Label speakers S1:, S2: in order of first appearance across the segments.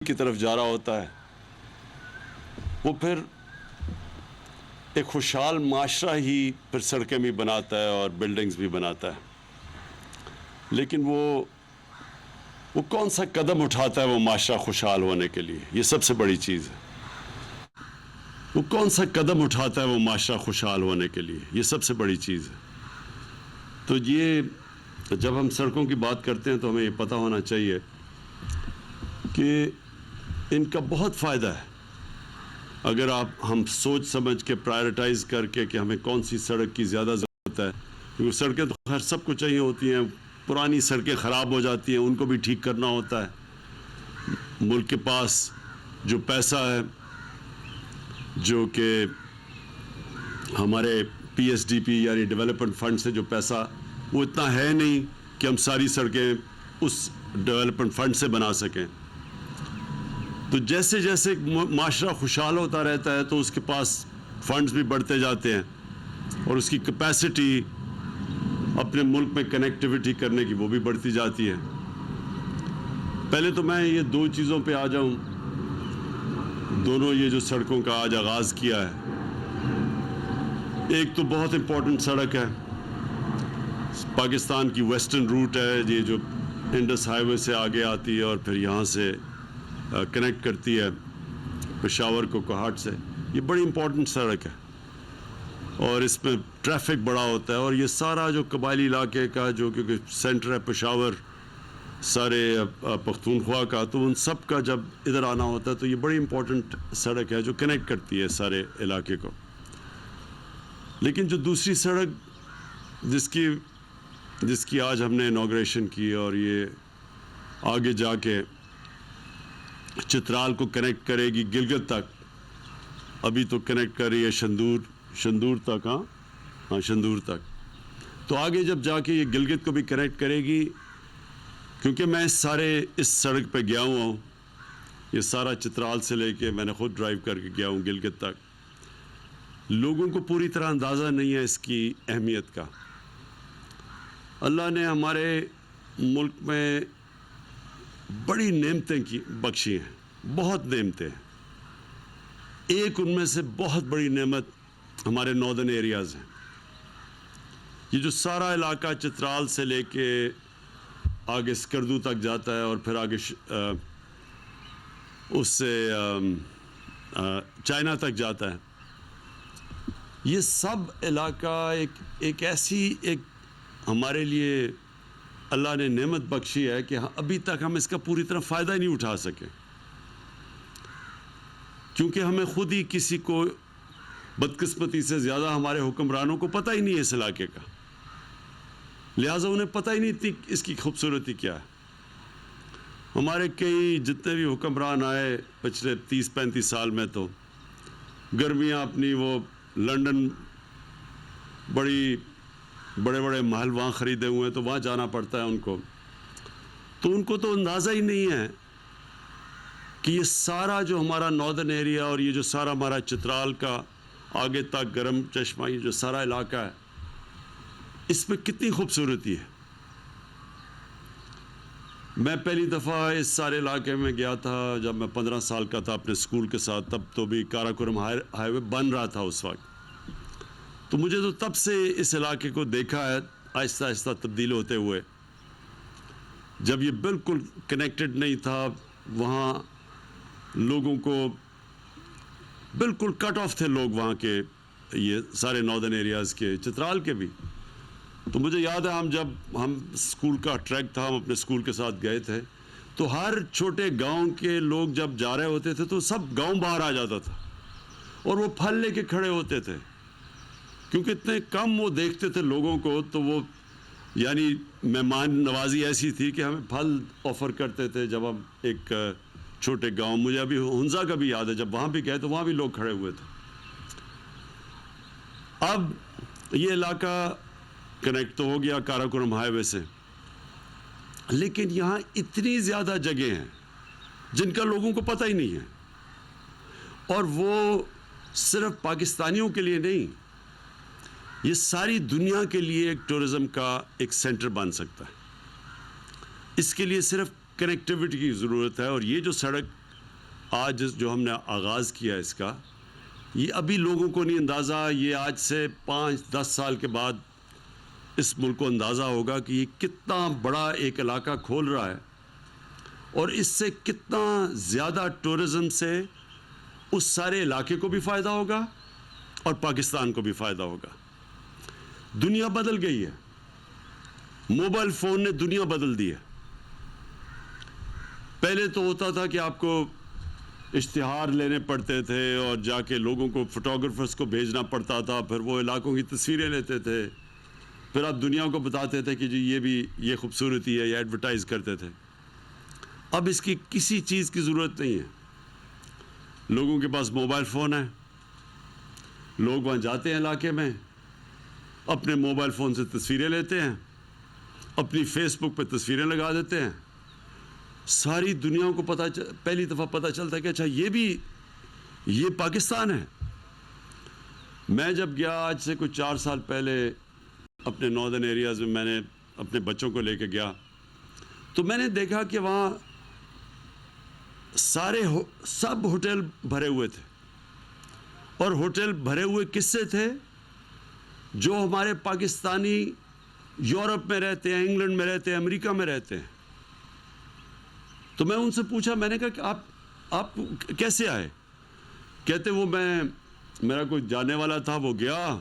S1: کی طرف جا رہا ہوتا ہے وہ پھر ایک خوشحال معاشرہ ہی پھر سڑکیں بھی بناتا ہے اور بلڈنگز بھی بناتا ہے، لیکن وہ کون سا قدم اٹھاتا ہے وہ معاشرہ خوشحال ہونے کے لیے؟ یہ سب سے بڑی چیز ہے۔ وہ کون سا قدم اٹھاتا ہے وہ معاشرہ خوشحال ہونے کے لیے؟ یہ سب سے بڑی چیز ہے۔ تو یہ جب ہم سڑکوں کی بات کرتے ہیں تو ہمیں یہ پتہ ہونا چاہیے کہ ان کا بہت فائدہ ہے اگر ہم سوچ سمجھ کے پرائرٹائز کر کے کہ ہمیں کون سی سڑک کی زیادہ ضرورت ہے، کیونکہ سڑکیں تو ہر سب کو چاہیے ہوتی ہیں، پرانی سڑکیں خراب ہو جاتی ہیں، ان کو بھی ٹھیک کرنا ہوتا ہے۔ ملک کے پاس جو پیسہ ہے جو کہ ہمارے پی ایس ڈی پی یعنی ڈیولپمنٹ فنڈ سے جو پیسہ وہ اتنا ہے نہیں کہ ہم ساری سڑکیں اس ڈیولپمنٹ فنڈ سے بنا سکیں۔ تو جیسے جیسے معاشرہ خوشحال ہوتا رہتا ہے تو اس کے پاس فنڈز بھی بڑھتے جاتے ہیں اور اس کی کیپیسٹی اپنے ملک میں کنیکٹیوٹی کرنے کی وہ بھی بڑھتی جاتی ہے۔ پہلے تو میں یہ دو چیزوں پہ آ جاؤں، دونوں یہ جو سڑکوں کا آج آغاز کیا ہے، ایک تو بہت امپورٹنٹ سڑک ہے، پاکستان کی ویسٹرن روٹ ہے، یہ جو انڈس ہائی وے سے آگے آتی ہے اور پھر یہاں سے کنیکٹ کرتی ہے پشاور کو کوہاٹ سے۔ یہ بڑی امپورٹنٹ سڑک ہے اور اس میں ٹریفک بڑا ہوتا ہے، اور یہ سارا جو قبائلی علاقے کا جو کیونکہ سینٹر ہے پشاور سارے پختونخوا کا، تو ان سب کا جب ادھر آنا ہوتا ہے تو یہ بڑی امپورٹنٹ سڑک ہے جو کنیکٹ کرتی ہے سارے علاقے کو۔ لیکن جو دوسری سڑک جس کی آج ہم نے انوگریشن کی اور یہ آگے جا کے چترال کو کنیکٹ کرے گی گلگت تک، ابھی تو کنیکٹ کر رہی ہے شندور تک، ہاں شندور تک، تو آگے جب جا کے یہ گلگت کو بھی کنیکٹ کرے گی، کیونکہ میں اس سڑک پہ گیا ہوا ہوں، یہ سارا چترال سے لے کے میں نے خود ڈرائیو کر کے گیا ہوں گلگت تک۔ لوگوں کو پوری طرح اندازہ نہیں ہے اس کی اہمیت کا۔ اللہ نے ہمارے ملک میں بڑی نعمتیں بخشی ہیں، بہت نعمتیں ہیں۔ ایک ان میں سے بہت بڑی نعمت ہمارے ناردرن ایریاز ہیں۔ یہ جو سارا علاقہ چترال سے لے کے آگے سکردو تک جاتا ہے اور پھر آگے اس سے چائنا تک جاتا ہے، یہ سب علاقہ ایک ایسی ہمارے لیے اللہ نے نعمت بخشی ہے کہ ابھی تک ہم اس کا پوری طرح فائدہ ہی نہیں اٹھا سکے، کیونکہ ہمیں خود ہی کسی کو بدقسمتی سے زیادہ ہمارے حکمرانوں کو پتہ ہی نہیں ہے اس علاقے کا، لہٰذا انہیں پتہ ہی نہیں تھی اس کی خوبصورتی کیا ہے۔ ہمارے کئی جتنے بھی حکمران آئے پچھلے 30-35 سال میں، تو گرمیاں اپنی وہ لنڈن بڑے بڑے محل وہاں خریدے ہوئے ہیں تو وہاں جانا پڑتا ہے ان کو تو اندازہ ہی نہیں ہے کہ یہ سارا جو ہمارا ناردرن ایریا اور یہ جو سارا ہمارا چترال کا آگے تک گرم چشمہ یہ جو سارا علاقہ ہے، اس میں کتنی خوبصورتی ہے۔ میں پہلی دفعہ اس سارے علاقے میں گیا تھا جب میں 15 سال کا تھا اپنے اسکول کے ساتھ، تب تو بھی کاراکورم ہائی وے بن رہا تھا اس وقت، تو مجھے تو تب سے اس علاقے کو دیکھا ہے آہستہ آہستہ تبدیل ہوتے ہوئے۔ جب یہ بالکل کنیکٹڈ نہیں تھا، وہاں لوگوں کو بالکل کٹ آف تھے لوگ وہاں کے، یہ سارے ناردرن ایریاز کے، چترال کے بھی۔ تو مجھے یاد ہے جب ہم اسکول کا ٹریک تھا، ہم اپنے اسکول کے ساتھ گئے تھے، تو ہر چھوٹے گاؤں کے لوگ جب جا رہے ہوتے تھے تو سب گاؤں باہر آ جاتا تھا اور وہ پھل لے کے کھڑے ہوتے تھے، کیونکہ اتنے کم وہ دیکھتے تھے لوگوں کو، تو وہ یعنی مہمان نوازی ایسی تھی کہ ہمیں پھل آفر کرتے تھے جب ہم ایک چھوٹے گاؤں، مجھے ابھی ہنزا کا بھی یاد ہے، جب وہاں بھی گئے تو وہاں بھی لوگ کھڑے ہوئے تھے۔ اب یہ علاقہ کنیکٹ تو ہو گیا کاراکورم ہائی وے سے، لیکن یہاں اتنی زیادہ جگہیں ہیں جن کا لوگوں کو پتہ ہی نہیں ہے، اور وہ صرف پاکستانیوں کے لیے نہیں، یہ ساری دنیا کے لیے ایک ٹورزم کا ایک سینٹر بن سکتا ہے۔ اس کے لیے صرف کنیکٹیوٹی کی ضرورت ہے، اور یہ جو سڑک آج جو ہم نے آغاز کیا اس کا، یہ ابھی لوگوں کو نہیں اندازہ، یہ آج سے 5-10 سال کے بعد اس ملک کو اندازہ ہوگا کہ یہ کتنا بڑا ایک علاقہ کھول رہا ہے اور اس سے کتنا زیادہ ٹورزم سے اس سارے علاقے کو بھی فائدہ ہوگا اور پاکستان کو بھی فائدہ ہوگا۔ دنیا بدل گئی ہے، موبائل فون نے دنیا بدل دی ہے۔ پہلے تو ہوتا تھا کہ آپ کو اشتہار لینے پڑتے تھے اور جا کے لوگوں کو فوٹوگرافرز کو بھیجنا پڑتا تھا، پھر وہ علاقوں کی تصویریں لیتے تھے، پھر آپ دنیا کو بتاتے تھے کہ جی یہ خوبصورتی ہے، یہ ایڈورٹائز کرتے تھے۔ اب اس کی کسی چیز کی ضرورت نہیں ہے، لوگوں کے پاس موبائل فون ہے، لوگ وہاں جاتے ہیں علاقے میں، اپنے موبائل فون سے تصویریں لیتے ہیں، اپنی فیس بک پہ تصویریں لگا دیتے ہیں، ساری دنیا کو پہلی دفعہ پتہ چلتا ہے کہ اچھا یہ پاکستان ہے۔ میں جب گیا آج سے کچھ 4 سال پہلے اپنے ناردرن ایریاز میں نے اپنے بچوں کو لے کے گیا تو میں نے دیکھا کہ وہاں سب ہوٹل بھرے ہوئے تھے، اور ہوٹل بھرے ہوئے کس سے تھے؟ جو ہمارے پاکستانی یورپ میں رہتے ہیں، انگلینڈ میں رہتے ہیں، امریکہ میں رہتے ہیں۔ تو میں ان سے پوچھا، میں نے کہا کہ آپ کیسے آئے؟ کہتے میرا کوئی جانے والا تھا، وہ گیا،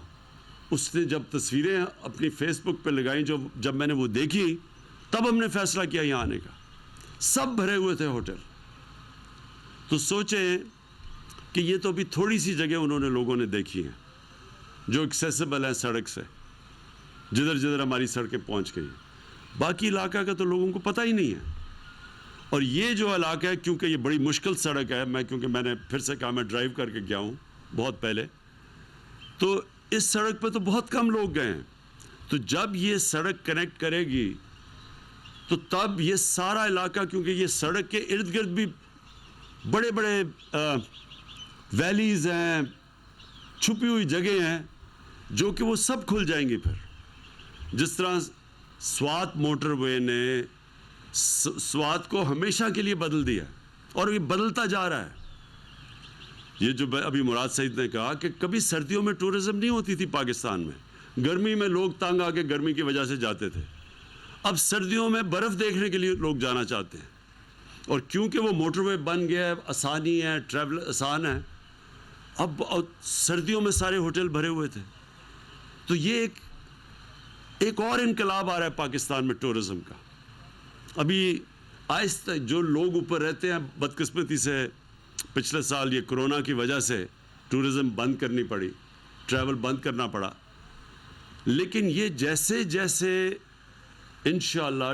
S1: اس نے جب تصویریں اپنی فیس بک پہ لگائیں، جب میں نے وہ دیکھی تب ہم نے فیصلہ کیا یہاں آنے کا۔ سب بھرے ہوئے تھے ہوٹل۔ تو سوچیں کہ یہ تو ابھی تھوڑی سی جگہ انہوں نے لوگوں نے دیکھی ہیں جو ایکسیسیبل ہے سڑک سے، جدھر ہماری سڑکیں پہنچ گئی، باقی علاقہ کا تو لوگوں کو پتہ ہی نہیں ہے۔ اور یہ جو علاقہ ہے، کیونکہ یہ بڑی مشکل سڑک ہے، کیونکہ میں نے پھر سے کہا میں ڈرائیو کر کے گیا ہوں بہت پہلے، تو اس سڑک پہ تو بہت کم لوگ گئے ہیں۔ تو جب یہ سڑک کنیکٹ کرے گی تو تب یہ سارا علاقہ، کیونکہ یہ سڑک کے ارد گرد بھی بڑے بڑے ویلیز ہیں، چھپی ہوئی جگہیں ہیں، جو کہ وہ سب کھل جائیں گی۔ پھر جس طرح سوات موٹر وے نے سوات کو ہمیشہ کے لیے بدل دیا اور یہ بدلتا جا رہا ہے۔ یہ جو ابھی مراد سعید نے کہا کہ کبھی سردیوں میں ٹورزم نہیں ہوتی تھی پاکستان میں، گرمی میں لوگ تنگ آ کے گرمی کی وجہ سے جاتے تھے، اب سردیوں میں برف دیکھنے کے لیے لوگ جانا چاہتے ہیں، اور کیونکہ وہ موٹر وے بن گیا ہے، آسانی ہے، ٹریول آسان ہے، اب سردیوں میں سارے ہوٹل بھرے ہوئے تھے۔ تو یہ ایک اور انقلاب آ رہا ہے پاکستان میں ٹورزم کا۔ ابھی آہستہ جو لوگ اوپر رہتے ہیں، بدقسمتی سے پچھلے سال یہ کرونا کی وجہ سے ٹورزم بند کرنی پڑی، ٹریول بند کرنا پڑا، لیکن یہ جیسے جیسے انشاءاللہ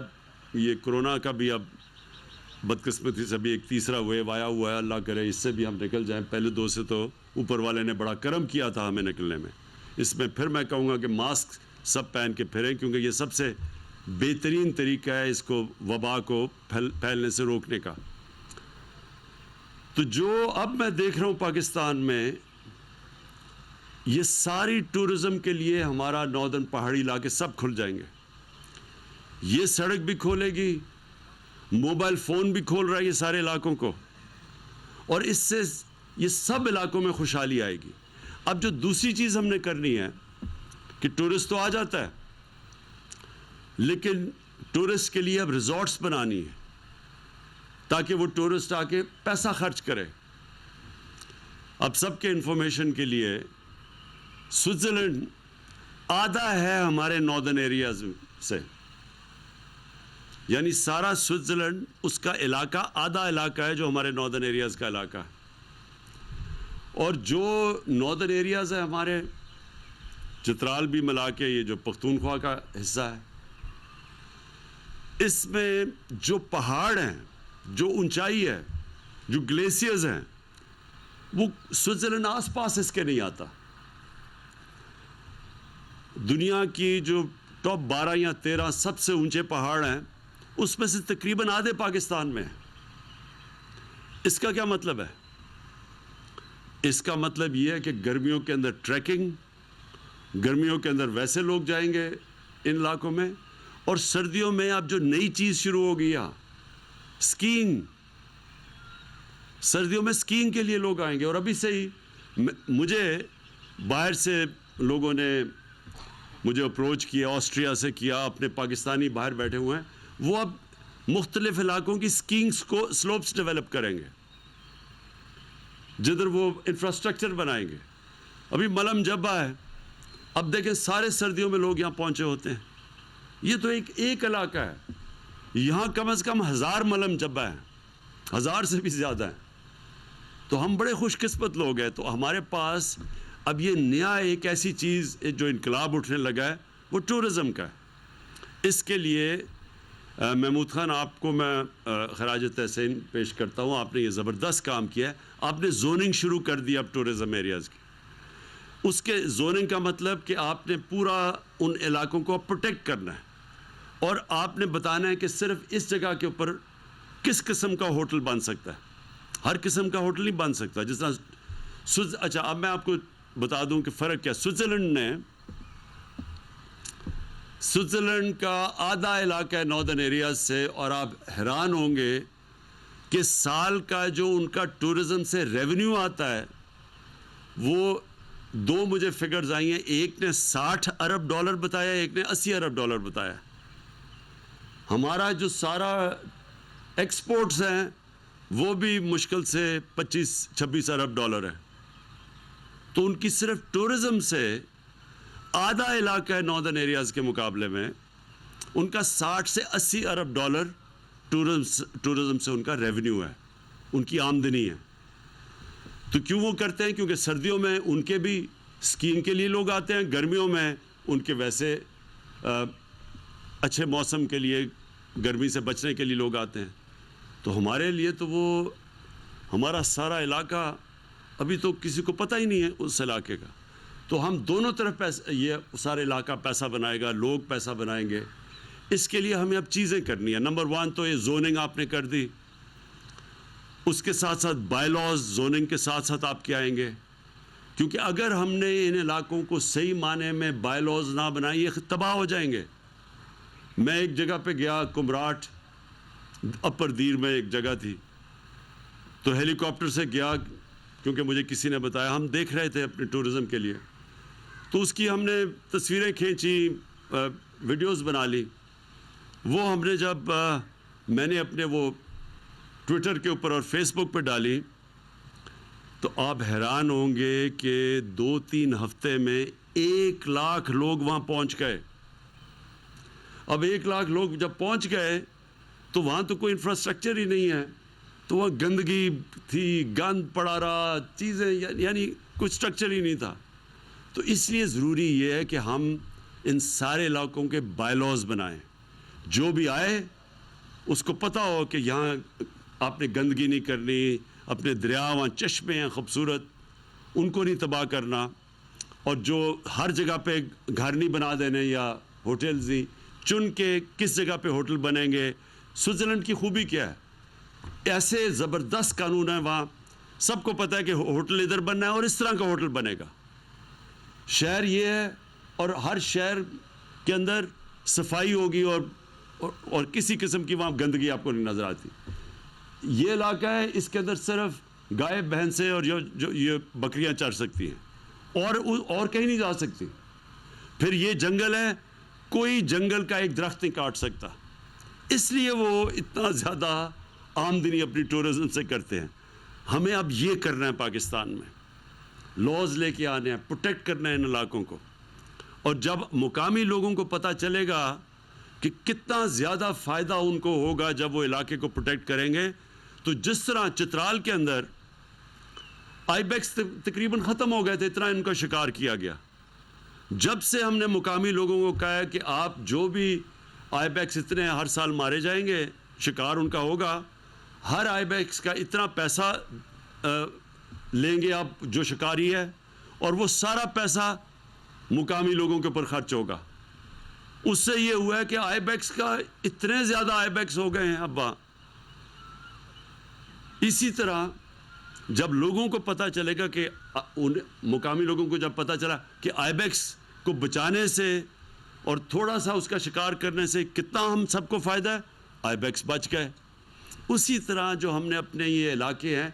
S1: یہ کرونا کا بھی اب بدقسمتی سے بھی ایک تیسرا ویو آیا ہوا ہے، اللہ کرے اس سے بھی ہم نکل جائیں۔ پہلے 2 سے تو اوپر والے نے بڑا کرم کیا تھا ہمیں نکلنے میں، اس میں پھر میں کہوں گا کہ ماسک سب پہن کے پھریں، کیونکہ یہ سب سے بہترین طریقہ ہے اس کو، وبا کو پھیلنے سے روکنے کا۔ تو جو اب میں دیکھ رہا ہوں پاکستان میں، یہ ساری ٹورزم کے لیے ہمارا ناردرن پہاڑی علاقے سب کھل جائیں گے۔ یہ سڑک بھی کھولے گی، موبائل فون بھی کھول رہا ہے یہ سارے علاقوں کو، اور اس سے یہ سب علاقوں میں خوشحالی آئے گی۔ اب جو دوسری چیز ہم نے کرنی ہے کہ ٹورسٹ تو آ جاتا ہے، لیکن ٹورسٹ کے لیے اب ریزورٹس بنانی ہے تاکہ وہ ٹورسٹ آ کے پیسہ خرچ کرے۔ اب سب کے انفارمیشن کے لیے سوئٹزرلینڈ آدھا ہے ہمارے ناردرن ایریاز سے، یعنی سارا سوئٹزرلینڈ اس کا علاقہ آدھا علاقہ ہے جو ہمارے ناردرن ایریاز کا علاقہ ہے، اور جو ناردرن ایریاز ہے ہمارے چترال بھی ملا کے یہ جو پختونخوا کا حصہ ہے، اس میں جو پہاڑ ہیں، جو اونچائی ہے، جو گلیشیئرز ہیں، وہ سوئٹزرلینڈ آس پاس اس کے نہیں آتا۔ دنیا کی جو ٹاپ 12 یا 13 سب سے اونچے پہاڑ ہیں، اس میں سے تقریباً آدھے پاکستان میں ہیں۔ اس کا کیا مطلب ہے؟ اس کا مطلب یہ ہے کہ گرمیوں کے اندر ٹریکنگ، گرمیوں کے اندر ویسے لوگ جائیں گے ان علاقوں میں، اور سردیوں میں اب جو نئی چیز شروع ہو گیا، اسکیئنگ، سردیوں میں اسکیئنگ کے لیے لوگ آئیں گے. اور ابھی سے ہی مجھے باہر سے لوگوں نے مجھے اپروچ کیا, آسٹریا سے کیا, اپنے پاکستانی باہر بیٹھے ہوئے ہیں, وہ اب مختلف علاقوں کی اسکیئنگ سلوپس ڈیولپ کریں گے جدھر وہ انفراسٹرکچر بنائیں گے. ابھی ملم جبہ ہے, اب دیکھیں سارے سردیوں میں لوگ یہاں پہنچے ہوتے ہیں. یہ تو ایک علاقہ ہے, یہاں کم از کم 1000 ملم جبہ ہیں, 1000 سے بھی زیادہ ہیں. تو ہم بڑے خوش قسمت لوگ ہیں. تو ہمارے پاس اب یہ نیا ایک ایسی چیز جو انقلاب اٹھنے لگا ہے وہ ٹورزم کا ہے. اس کے لیے محمود خان آپ کو میں خراج تحسین پیش کرتا ہوں. آپ نے یہ زبردست کام کیا ہے. آپ نے زوننگ شروع کر دی اب ٹورزم ایریاز کی. اس کے زوننگ کا مطلب کہ آپ نے پورا ان علاقوں کو پروٹیکٹ کرنا ہے, اور آپ نے بتانا ہے کہ صرف اس جگہ کے اوپر کس قسم کا ہوٹل بن سکتا ہے. ہر قسم کا ہوٹل نہیں بن سکتا. جس طرح اچھا اب میں آپ کو بتا دوں کہ فرق کیا. سوئٹزرلینڈ کا آدھا علاقہ ہے ناردرن ایریاز سے, اور آپ حیران ہوں گے کہ سال کا جو ان کا ٹورزم سے ریونیو آتا ہے وہ 2 مجھے فگرز آئی ہیں. ایک نے $60 ارب بتایا, ایک نے $80 ارب بتایا. ہمارا جو سارا ایکسپورٹس ہیں وہ بھی مشکل سے $25-26 ارب ہے. تو ان کی صرف ٹورزم سے آدھا علاقہ ہے ناردرن ایریاز کے مقابلے میں, ان کا $60 سے $80 ارب ٹورزم سے ان کا ریونیو ہے, ان کی آمدنی ہے. تو کیوں وہ کرتے ہیں؟ کیونکہ سردیوں میں ان کے بھی اسکیئنگ کے لیے لوگ آتے ہیں, گرمیوں میں ان کے ویسے اچھے موسم کے لیے, گرمی سے بچنے کے لیے لوگ آتے ہیں. تو ہمارے لیے تو وہ ہمارا سارا علاقہ ابھی تو کسی کو پتہ ہی نہیں ہے اس علاقے کا. تو ہم دونوں طرف یہ سارا علاقہ پیسہ بنائے گا, لوگ پیسہ بنائیں گے. اس کے لیے ہمیں اب چیزیں کرنی ہیں. نمبر 1 تو یہ زوننگ آپ نے کر دی, اس کے ساتھ ساتھ بائی لاز زوننگ کے ساتھ ساتھ آپ کے آئیں گے. کیونکہ اگر ہم نے ان علاقوں کو صحیح معنی میں بائی لاز نہ بنائیں یہ تباہ ہو جائیں گے. میں ایک جگہ پہ گیا, کمراٹ اپر دیر میں ایک جگہ تھی, تو ہیلی کاپٹر سے گیا کیونکہ مجھے کسی نے بتایا, ہم دیکھ رہے تھے اپنے ٹورزم کے لیے. تو اس کی ہم نے تصویریں کھینچی, ویڈیوز بنا لی. وہ ہم نے جب میں نے اپنے وہ ٹویٹر کے اوپر اور فیس بک پہ ڈالی تو آپ حیران ہوں گے کہ 2-3 ہفتے میں 1 لاکھ لوگ وہاں پہنچ گئے. اب 1 لاکھ لوگ جب پہنچ گئے تو وہاں تو کوئی انفراسٹرکچر ہی نہیں ہے, تو وہاں گندگی تھی, گند پڑا رہا, چیزیں یعنی کچھ اسٹرکچر ہی نہیں تھا. تو اس لیے ضروری یہ ہے کہ ہم ان سارے علاقوں کے بائی لاز بنائیں. جو بھی آئے اس کو پتہ ہو کہ یہاں آپ نے گندگی نہیں کرنی, اپنے دریا وہاں چشمے ہیں خوبصورت, ان کو نہیں تباہ کرنا, اور جو ہر جگہ پہ گھر نہیں بنا دینے یا ہوٹلز نہیں, چن کے کس جگہ پہ ہوٹل بنیں گے. سوئٹزرلینڈ کی خوبی کیا ہے, ایسے زبردست قانون ہیں وہاں, سب کو پتہ ہے کہ ہوٹل ادھر بننا ہے اور اس طرح کا ہوٹل بنے گا. شہر یہ ہے, اور ہر شہر کے اندر صفائی ہوگی اور کسی قسم کی وہاں گندگی آپ کو نہیں نظر آتی. یہ علاقہ ہے, اس کے اندر صرف گائے بھینسیں اور جو یہ بکریاں چر سکتی ہیں, اور کہیں نہیں جا سکتی. پھر یہ جنگل ہے, کوئی جنگل کا ایک درخت نہیں کاٹ سکتا. اس لیے وہ اتنا زیادہ آمدنی اپنی ٹورزم سے کرتے ہیں. ہمیں اب یہ کرنا ہے پاکستان میں, لاز لے کے آنے ہیں, پروٹیکٹ کرنا ہے ان علاقوں کو. اور جب مقامی لوگوں کو پتہ چلے گا کہ کتنا زیادہ فائدہ ان کو ہوگا جب وہ علاقے کو پروٹیکٹ کریں گے, تو جس طرح چترال کے اندر آئی بیکس تقریباً ختم ہو گئے تھے, اتنا ان کا شکار کیا گیا. جب سے ہم نے مقامی لوگوں کو کہا ہے کہ آپ جو بھی آئی بیکس اتنے ہر سال مارے جائیں گے, شکار ان کا ہوگا, ہر آئی بیکس کا اتنا پیسہ لیں گے آپ جو شکاری ہے, اور وہ سارا پیسہ مقامی لوگوں کے اوپر خرچ ہوگا. اس سے یہ ہوا ہے کہ آئی بیکس کا اتنے زیادہ آئی بیکس ہو گئے ہیں اب وہاں. اسی طرح جب لوگوں کو پتہ چلے گا کہ مقامی لوگوں کو جب پتہ چلا کہ آئی بیکس کو بچانے سے اور تھوڑا سا اس کا شکار کرنے سے کتنا ہم سب کو فائدہ ہے, آئی بیکس بچ گئے. اسی طرح جو ہم نے اپنے یہ علاقے ہیں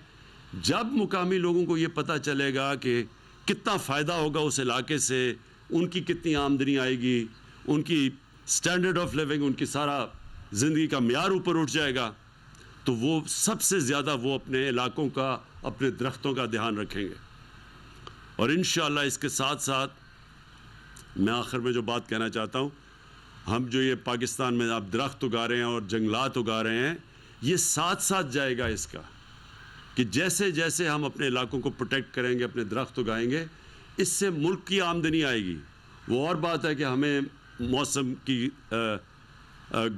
S1: جب مقامی لوگوں کو یہ پتہ چلے گا کہ کتنا فائدہ ہوگا اس علاقے سے، ان کی کتنی آمدنی آئے گی، ان کی سٹینڈرڈ آف لیونگ، ان کی سارا زندگی کا معیار اوپر اٹھ جائے گا، تو وہ سب سے زیادہ وہ اپنے علاقوں کا، اپنے درختوں کا دھیان رکھیں گے. اور انشاءاللہ اس کے ساتھ ساتھ میں آخر میں جو بات کہنا چاہتا ہوں، ہم جو یہ پاکستان میں آپ درخت اگا رہے ہیں اور جنگلات اگا رہے ہیں، یہ ساتھ ساتھ جائے گا اس کا کہ جیسے جیسے ہم اپنے علاقوں کو پروٹیکٹ کریں گے، اپنے درخت اگائیں گے، اس سے ملک کی آمدنی آئے گی. وہ اور بات ہے کہ ہمیں موسم کی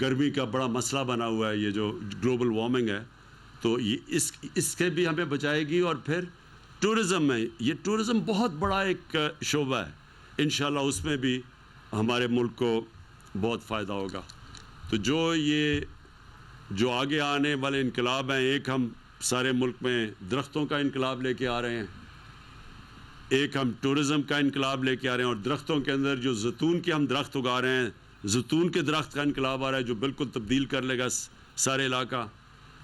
S1: گرمی کا بڑا مسئلہ بنا ہوا ہے، یہ جو گلوبل وارمنگ ہے، تو یہ اس کے بھی ہمیں بچائے گی. اور پھر ٹورزم میں، یہ ٹورزم بہت بڑا ایک شعبہ ہے، انشاءاللہ اس میں بھی ہمارے ملک کو بہت فائدہ ہوگا. تو جو آگے آنے والے انقلاب ہیں، ایک ہم سارے ملک میں درختوں کا انقلاب لے کے آ رہے ہیں، ایک ہم ٹورزم کا انقلاب لے کے آ رہے ہیں، اور درختوں کے اندر جو زیتون کے ہم درخت اگا رہے ہیں، زیتون کے درخت کا انقلاب آ رہا ہے جو بالکل تبدیل کر لے گا سارے علاقہ.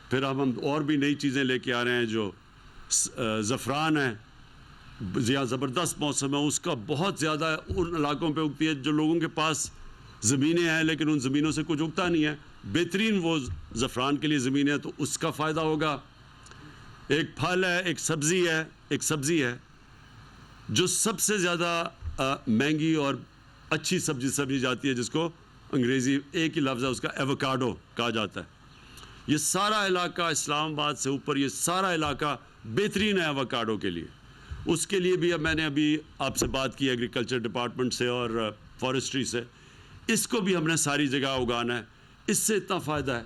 S1: پھر ہم اور بھی نئی چیزیں لے کے آ رہے ہیں، جو زعفران ہے، یہاں زبردست موسم ہے، اس کا بہت زیادہ ان علاقوں پہ اگتی ہے جو لوگوں کے پاس زمینیں ہیں لیکن ان زمینوں سے کچھ اگتا نہیں ہے. بہترین وہ زعفران کے لیے زمینیں ہیں، تو اس کا فائدہ ہوگا. ایک پھل ہے، ایک سبزی ہے جو سب سے زیادہ مہنگی اور اچھی سبزی سمجھی جاتی ہے، جس کو انگریزی ایک ہی لفظ ہے اس کا، ایووکاڈو کہا جاتا ہے. یہ سارا علاقہ اسلام آباد سے اوپر، یہ سارا علاقہ بہترین ہے ایووکاڈو کے لیے. اس کے لیے بھی میں نے ابھی آپ سے بات کی ایگریکلچر ڈپارٹمنٹ سے اور فارسٹری سے، اس کو بھی ہم نے ساری جگہ اگانا ہے. اس سے اتنا فائدہ ہے.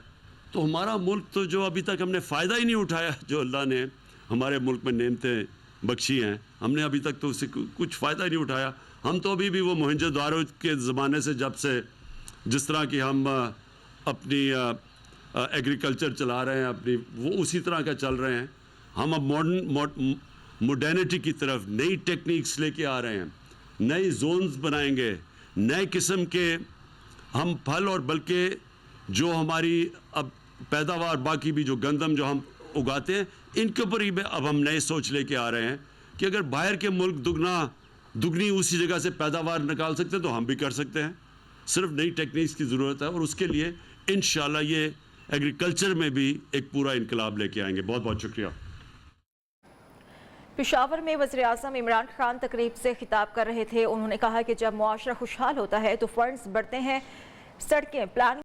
S1: تو ہمارا ملک تو جو ابھی تک ہم نے فائدہ ہی نہیں اٹھایا، جو اللہ نے ہمارے ملک میں نعمتیں بخشی ہیں، ہم نے ابھی تک تو اس سے کچھ فائدہ ہی نہیں اٹھایا. ہم تو ابھی بھی وہ موہنجو دارو کے زمانے سے، جب سے جس طرح کی ہم اپنی ایگریکلچر چلا رہے ہیں اپنی، وہ اسی طرح کا چل رہے ہیں. ہم اب ماڈرنٹی کی طرف نئی ٹیکنیکس لے کے آ رہے ہیں، نئی زونز بنائیں گے، نئے قسم کے ہم پھل، اور بلکہ جو ہماری اب پیداوار باقی بھی جو گندم جو ہم اگاتے ہیں، ان کے اوپر ہی اب ہم نئے سوچ لے کے آ رہے ہیں کہ اگر باہر کے ملک دگنی اسی جگہ سے پیداوار نکال سکتے ہیں تو ہم بھی کر سکتے ہیں. صرف نئی ٹیکنیکس کی ضرورت ہے، اور اس کے لیے انشاءاللہ یہ ایگریکلچر میں بھی ایک پورا انقلاب لے کے آئیں گے. بہت بہت شکریہ.
S2: پشاور میں وزیراعظم عمران خان تقریب سے خطاب کر رہے تھے. انہوں نے کہا کہ جب معاشرہ خوشحال ہوتا ہے تو فنڈز بڑھتے ہیں، سڑکیں پلان